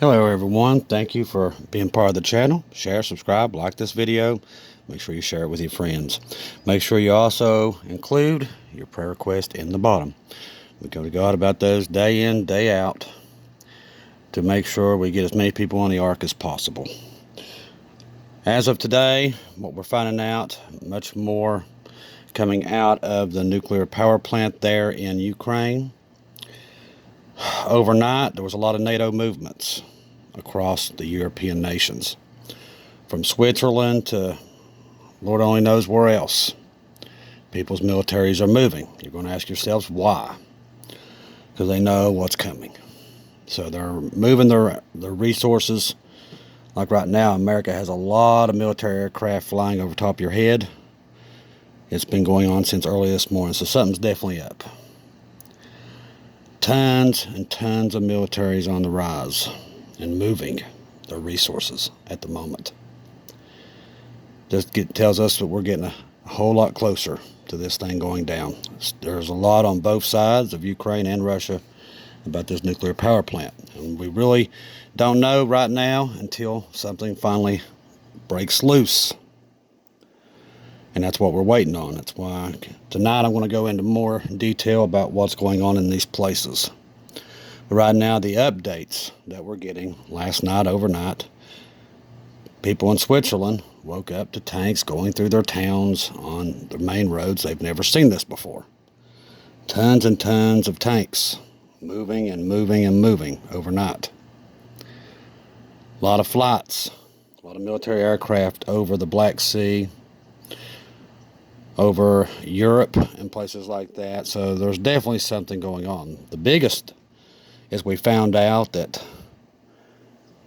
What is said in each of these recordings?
Hello everyone, thank you for being part of the channel. Share, subscribe, like this video. Make sure you share it with your friends. Make sure you also include your prayer request in the bottom. We go to God about those day in, day out to make sure we get as many people on the ark as possible. As of today, what we're finding out, much more coming out of the nuclear power plant there in Ukraine. Overnight, there was a lot of NATO movements across the European nations, from Switzerland to Lord only knows where else. People's militaries are moving. You're going to ask yourselves why, because they know what's coming. So they're moving their resources. Like right now, America has a lot of military aircraft flying over top of your head. It's been going on since early this morning, so something's definitely up. Tons and tons of militaries on the rise and moving their resources at the moment. Just tells us that we're getting a whole lot closer to this thing going down. There's a lot on both sides of Ukraine and Russia about this nuclear power plant, and we really don't know right now until something finally breaks loose. And that's what we're waiting on. That's why tonight I'm going to go into more detail about what's going on in these places. But right now, the updates that we're getting last night, overnight, people in Switzerland woke up to tanks going through their towns on the main roads. They've never seen this before. Tons and tons of tanks moving and moving and moving overnight. A lot of flights, a lot of military aircraft over the Black Sea, over Europe and places like that. So there's definitely something going on. The biggest is we found out that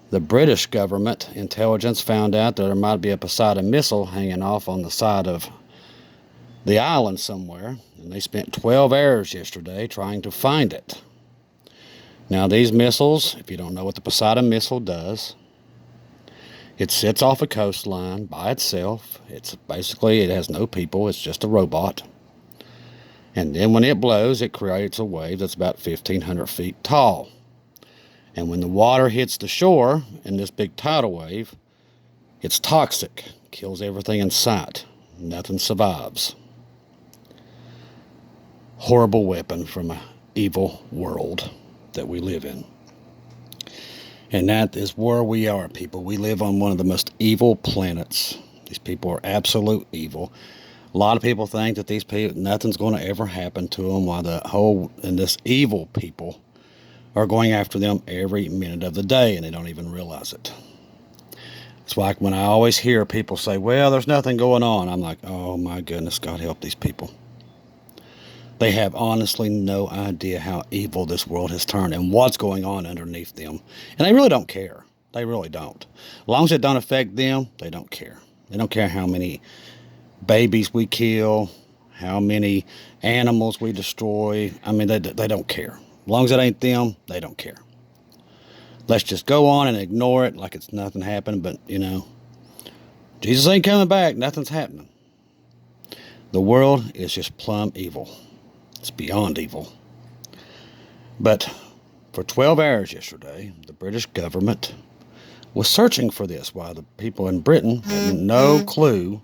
the British government intelligence found out that there might be a Poseidon missile hanging off on the side of the island somewhere, and they spent 12 hours yesterday trying to find it. Now these missiles, if you don't know what the Poseidon missile does, it sits off a coastline by itself. It's basically, it has no people, it's just a robot. And then when it blows, it creates a wave that's about 1,500 feet tall. And when the water hits the shore in this big tidal wave, it's toxic, kills everything in sight. Nothing survives. Horrible weapon from an evil world that we live in. And that is where we are, people. We live on one of the most evil planets. These people are absolute evil. A lot of people think that these people, nothing's going to ever happen to them, while this evil people are going after them every minute of the day, and they don't even realize it. It's like when I always hear people say, well, there's nothing going on. I'm like, oh my goodness, God help these people. They have honestly no idea how evil this world has turned and what's going on underneath them. And they really don't care. They really don't. As long as it don't affect them, they don't care. They don't care how many babies we kill, how many animals we destroy. I mean, they don't care. As long as it ain't them, they don't care. Let's just go on and ignore it like it's nothing happened. But, you know, Jesus ain't coming back. Nothing's happening. The world is just plumb evil. It's beyond evil. But for 12 hours yesterday, the British government was searching for this, while the people in Britain had no clue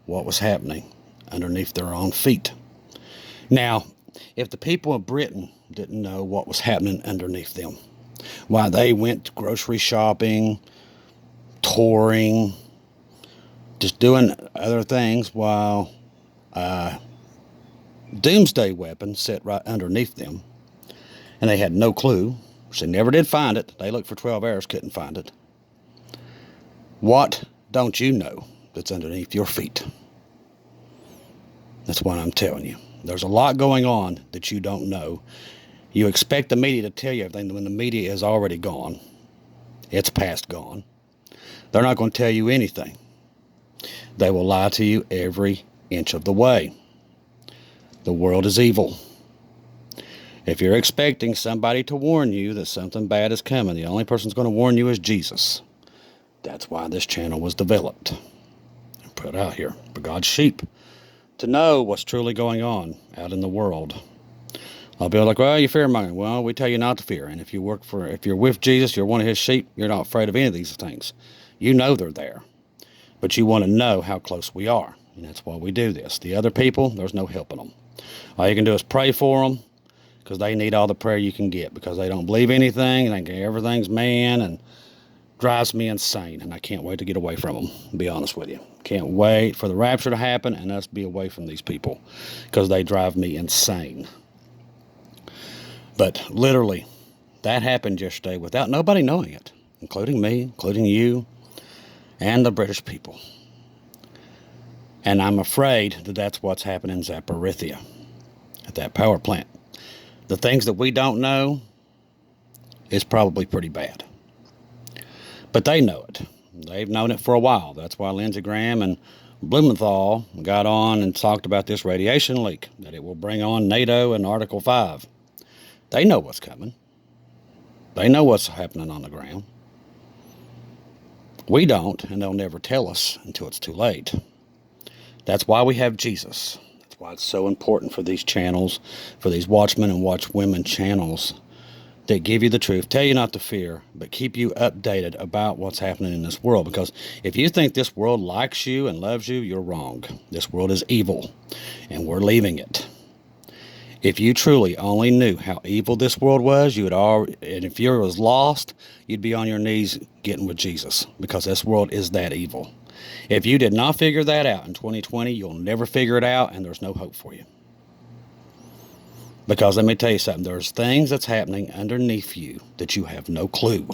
what was happening underneath their own feet. Now, if the people of Britain didn't know what was happening underneath them, why they went grocery shopping, touring, just doing other things, while doomsday weapon set right underneath them, and they had no clue, which they never did find it. They looked for 12 hours, couldn't find it. What don't you know that's underneath your feet? That's what I'm telling you. There's a lot going on that you don't know. You expect the media to tell you everything when the media is already gone. It's past gone. They're not going to tell you anything. They will lie to you every inch of the way. The world is evil. If you're expecting somebody to warn you that something bad is coming, the only person who's going to warn you is Jesus. That's why this channel was developed and put out here for God's sheep to know what's truly going on out in the world. A lot of people are like, well, you fear mongering. Well, we tell you not to fear. And if you're with Jesus, you're one of his sheep, you're not afraid of any of these things. You know they're there. But you want to know how close we are. And that's why we do this. The other people, there's no helping them. All you can do is pray for them, because they need all the prayer you can get, because they don't believe anything, and they think everything's man, and drives me insane. And I can't wait to get away from them, to be honest with you. Can't wait for the rapture to happen and us be away from these people, because they drive me insane. But literally, that happened yesterday without nobody knowing it, including me, including you, and the British people. And I'm afraid that that's what's happening in Zaporizhia, at that power plant. The things that we don't know is probably pretty bad. But they know it. They've known it for a while. That's why Lindsey Graham and Blumenthal got on and talked about this radiation leak, that it will bring on NATO and Article 5. They know what's coming. They know what's happening on the ground. We don't, and they'll never tell us until it's too late. That's why we have Jesus. That's why it's so important for these channels, for these Watchmen and Watchwomen channels, that give you the truth, tell you not to fear, but keep you updated about what's happening in this world. Because if you think this world likes you and loves you, you're wrong. This world is evil, and we're leaving it. If you truly only knew how evil this world was, you would and if you was lost, you'd be on your knees getting with Jesus, because this world is that evil. If you did not figure that out in 2020, you'll never figure it out, and there's no hope for you. Because let me tell you something, there's things that's happening underneath you that you have no clue.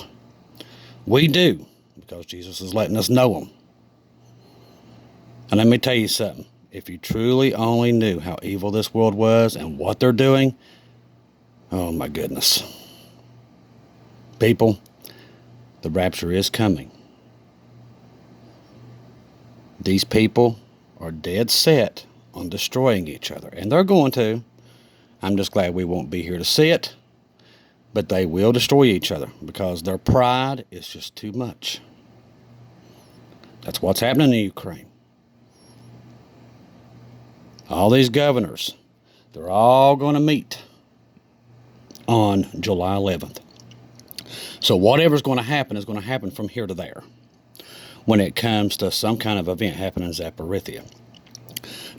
We do, because Jesus is letting us know them. And let me tell you something, if you truly only knew how evil this world was and what they're doing, oh my goodness. People, the rapture is coming. These people are dead set on destroying each other, and they're going to. I'm just glad we won't be here to see it, but they will destroy each other, because their pride is just too much. That's what's happening in Ukraine. All these governors, they're all going to meet on July 11th. So whatever's going to happen is going to happen from here to there when it comes to some kind of event happening in Zaporizhia.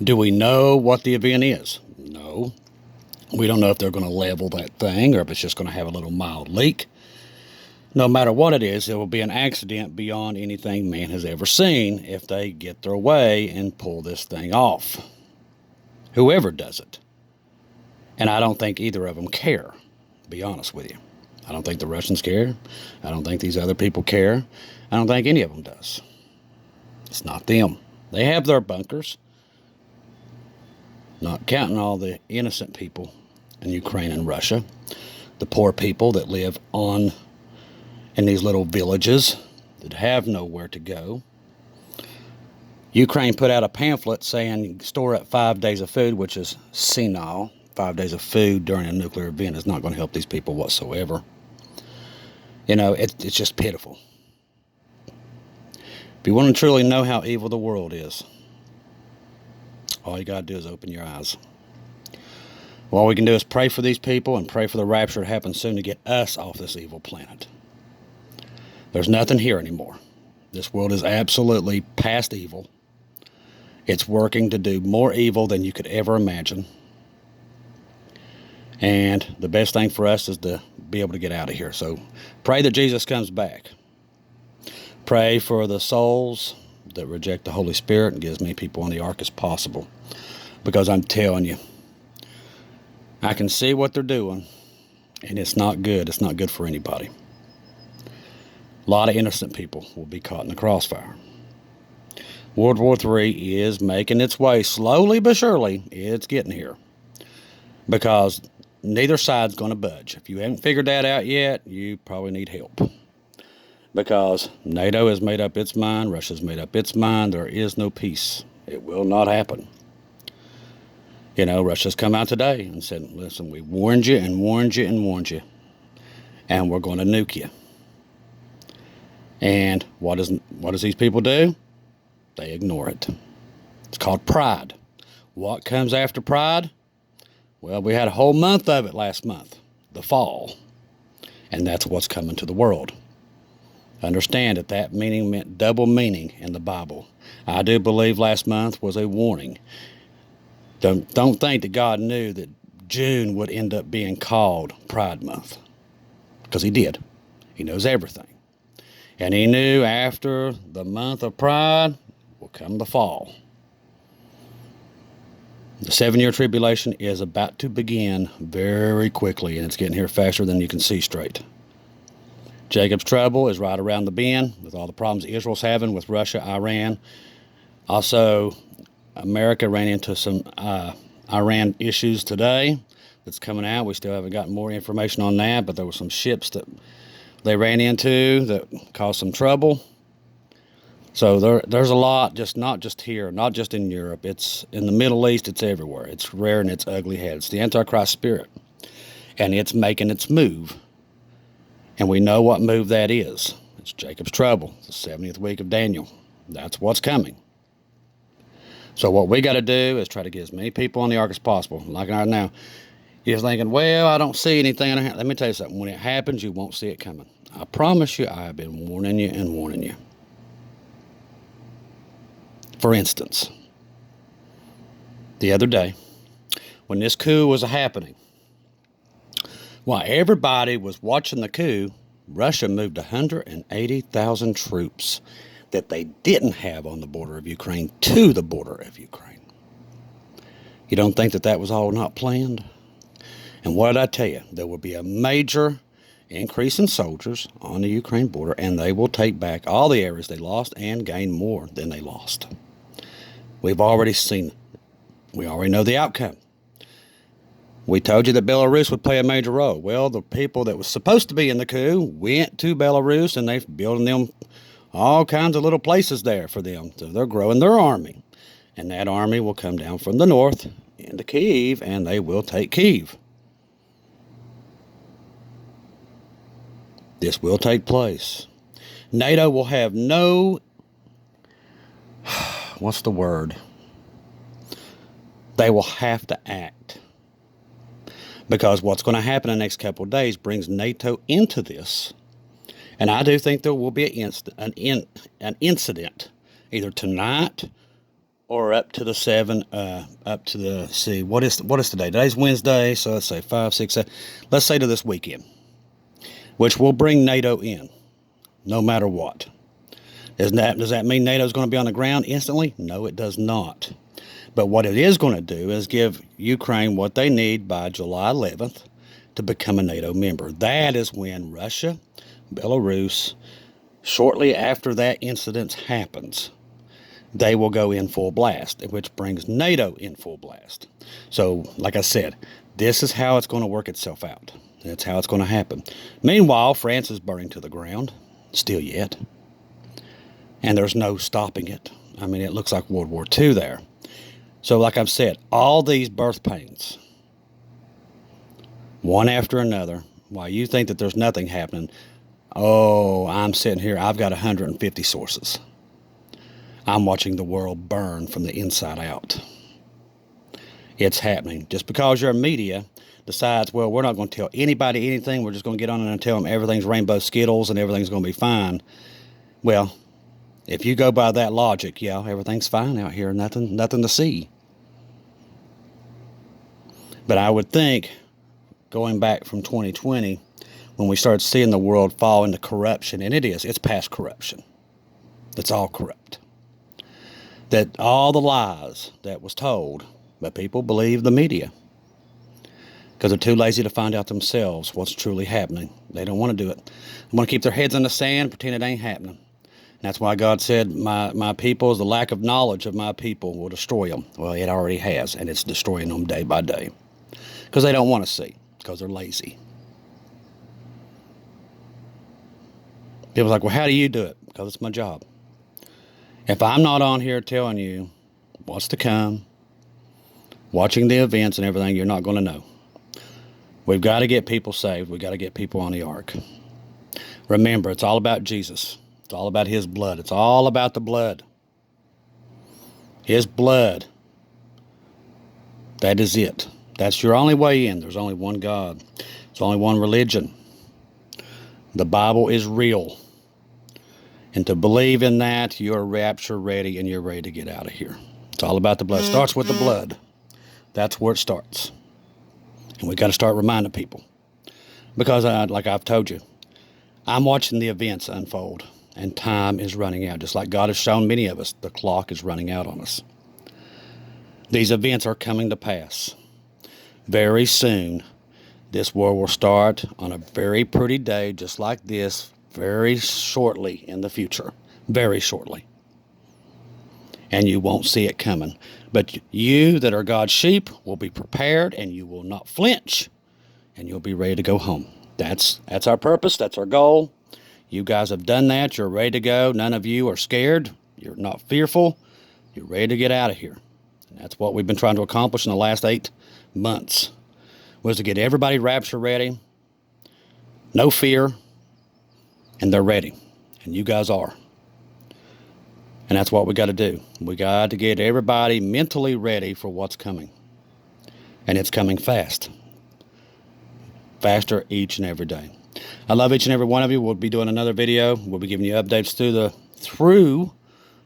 Do we know what the event is? No. We don't know if they're going to level that thing or if it's just going to have a little mild leak. No matter what it is, it will be an accident beyond anything man has ever seen if they get their way and pull this thing off. Whoever does it. And I don't think either of them care, to be honest with you. I don't think the Russians care. I don't think these other people care. I don't think any of them does. It's not them. They have their bunkers. Not counting all the innocent people in Ukraine and Russia. The poor people that live in these little villages that have nowhere to go. Ukraine put out a pamphlet saying store up 5 days of food, which is senile. 5 days of food during a nuclear event is not going to help these people whatsoever. You know, it's just pitiful. If you want to truly know how evil the world is, all you got to do is open your eyes. All we can do is pray for these people and pray for the rapture to happen soon to get us off this evil planet. There's nothing here anymore. This world is absolutely past evil. It's working to do more evil than you could ever imagine. And the best thing for us is to be able to get out of here. So pray that Jesus comes back. Pray for the souls that reject the Holy Spirit and get as many people on the ark as possible. Because I'm telling you, I can see what they're doing, and it's not good. It's not good for anybody. A lot of innocent people will be caught in the crossfire. World War III is making its way slowly but surely. It's getting here. Because neither side's going to budge. If you haven't figured that out yet, you probably need help. Because NATO has made up its mind. Russia's made up its mind. There is no peace. It will not happen. You know, Russia's come out today and said, listen, we warned you and warned you and warned you. And we're going to nuke you. And what does these people do? They ignore it. It's called pride. What comes after pride? Well, we had a whole month of it last month, the fall, and that's what's coming to the world. Understand that meaning meant double meaning in the Bible. I do believe last month was a warning. Don't think that God knew that June would end up being called Pride Month, because he did. He knows everything. And he knew after the month of Pride will come the fall. The 7-year tribulation is about to begin very quickly, and it's getting here faster than you can see straight. Jacob's trouble is right around the bend with all the problems Israel's having with Russia, Iran. Also, America ran into some Iran issues today that's coming out. We still haven't gotten more information on that, but there were some ships that they ran into that caused some trouble. So there's a lot, not just here, not just in Europe. It's in the Middle East. It's everywhere. It's rearing its ugly head. It's the Antichrist spirit, and it's making its move. And we know what move that is. It's Jacob's trouble, the 70th week of Daniel. That's what's coming. So what we got to do is try to get as many people on the ark as possible. Like right now, you're thinking, well, I don't see anything. Let me tell you something. When it happens, you won't see it coming. I promise you, I have been warning you and warning you. For instance, the other day, when this coup was happening, while everybody was watching the coup, Russia moved 180,000 troops that they didn't have on the border of Ukraine to the border of Ukraine. You don't think that was all not planned? And what did I tell you? There will be a major increase in soldiers on the Ukraine border, and they will take back all the areas they lost and gain more than they lost. We've already seen it. We already know the outcome. We told you that Belarus would play a major role. Well, the people that was supposed to be in the coup went to Belarus, and they're building them all kinds of little places there for them. So they're growing their army. And that army will come down from the north into Kyiv, and they will take Kyiv. This will take place. NATO will have no... what's the word? They will have to act. Because what's going to happen in the next couple of days brings NATO into this. And I do think there will be an incident either tonight or up to the, see, what is today? Today's Wednesday, so let's say 5, 6, 7. Let's say to this weekend, which will bring NATO in, no matter what. Does that mean NATO's going to be on the ground instantly? No, it does not. But what it is going to do is give Ukraine what they need by July 11th to become a NATO member. That is when Russia, Belarus, shortly after that incident happens, they will go in full blast, which brings NATO in full blast. So, like I said, this is how it's going to work itself out. That's how it's going to happen. Meanwhile, France is burning to the ground, still yet. And there's no stopping it. I mean, it looks like World War II there. So like I've said, all these birth pains, one after another, while you think that there's nothing happening, oh, I'm sitting here, I've got 150 sources. I'm watching the world burn from the inside out. It's happening. Just because your media decides, well, we're not going to tell anybody anything, we're just going to get on and tell them everything's rainbow Skittles and everything's going to be fine. Well, if you go by that logic, yeah, everything's fine out here, nothing to see. But I would think, going back from 2020, when we started seeing the world fall into corruption, and it's past corruption. It's all corrupt. That all the lies that was told, but people believe the media. Because they're too lazy to find out themselves what's truly happening. They don't want to do it. They want to keep their heads in the sand, pretend it ain't happening. That's why God said, my people, the lack of knowledge of my people will destroy them. Well, it already has, and it's destroying them day by day. Because they don't want to see, because they're lazy. People are like, well, how do you do it? Because it's my job. If I'm not on here telling you what's to come, watching the events and everything, you're not going to know. We've got to get people saved. We've got to get people on the ark. Remember, it's all about Jesus. It's all about his blood. It's all about the blood. His blood. That is it. That's your only way in. There's only one God. There's only one religion. The Bible is real. And to believe in that, you're rapture ready and you're ready to get out of here. It's all about the blood. It starts with the blood. That's where it starts. And we got to start reminding people. Because, like I've told you, I'm watching the events unfold. And time is running out. Just like God has shown many of us, the clock is running out on us. These events are coming to pass. Very soon, this war will start on a very pretty day, just like this, very shortly in the future. Very shortly. And you won't see it coming. But you that are God's sheep will be prepared, and you will not flinch, and you'll be ready to go home. That's our purpose. That's our goal. You guys have done that. You're ready to go. None of you are scared. You're not fearful. You're ready to get out of here. And that's what we've been trying to accomplish in the last 8 months, was to get everybody rapture ready, no fear, and they're ready. And you guys are. And that's what we got to do. We got to get everybody mentally ready for what's coming. And it's coming fast. Faster each and every day. I love each and every one of you. We'll be doing another video. We'll be giving you updates through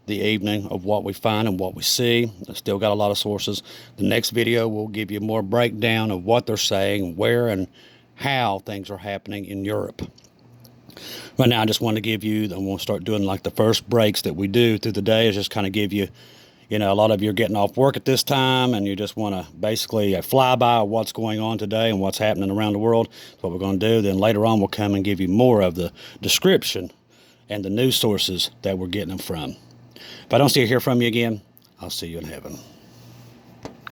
the evening of what we find and what we see. I still got a lot of sources. The next video will give you more breakdown of what they're saying, where and how things are happening in Europe. Right now, I just want to give you, I'm going to start doing like the first breaks that we do through the day, is just kind of give you, a lot of you are getting off work at this time and you just want to basically a flyby of what's going on today and what's happening around the world. That's what we're going to do. Then later on, we'll come and give you more of the description and the news sources that we're getting them from. If I don't see or hear from you again, I'll see you in heaven.